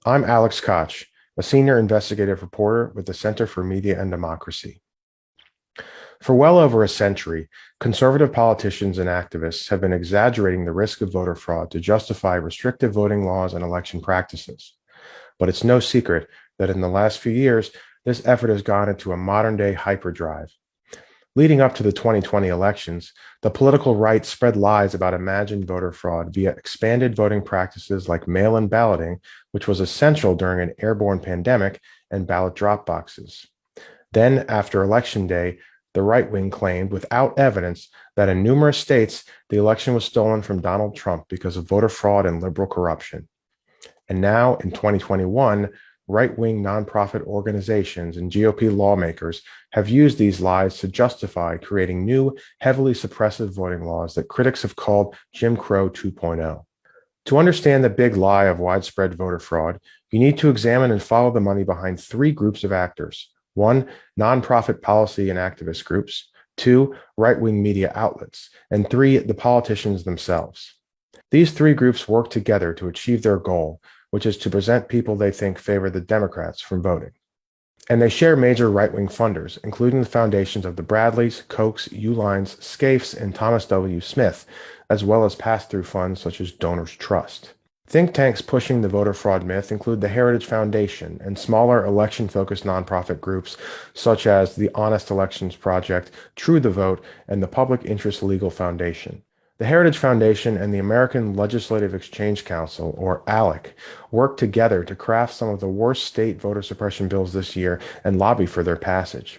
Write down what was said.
I'm Alex Kotch, a senior investigative reporter with the Center for Media and Democracy. For well over a century, conservative politicians and activists have been exaggerating the risk of voter fraud to justify restrictive voting laws and election practices. But it's no secret that in the last few years, this effort has gone into a modern-day hyperdrive. Leading up to the 2020 elections, the political right spread lies about imagined voter fraud via expanded voting practices like mail-in balloting, which was essential during an airborne pandemic, and ballot drop boxes. Then, after Election Day, the right wing claimed, without evidence, that in numerous states the election was stolen from Donald Trump because of voter fraud and liberal corruption. And now, in 2021, right-wing nonprofit organizations and GOP lawmakers have used these lies to justify creating new, heavily suppressive voting laws that critics have called Jim Crow 2.0. To understand the big lie of widespread voter fraud, you need to examine and follow the money behind three groups of actors. One, nonprofit policy and activist groups. Two, right-wing media outlets. And three, the politicians themselves. These three groups work together to achieve their goal, which is to present people they think favor the Democrats from voting. And they share major right-wing funders, including the foundations of the Bradleys, Kochs, Uihleins, Scaife, and Thomas W. Smith, as well as pass-through funds such as Donors Trust. Think tanks pushing the voter fraud myth include the Heritage Foundation and smaller election-focused nonprofit groups such as the Honest Elections Project, True the Vote, and the Public Interest Legal Foundation. The Heritage Foundation and the American Legislative Exchange Council, or ALEC, worked together to craft some of the worst state voter suppression bills this year and lobby for their passage.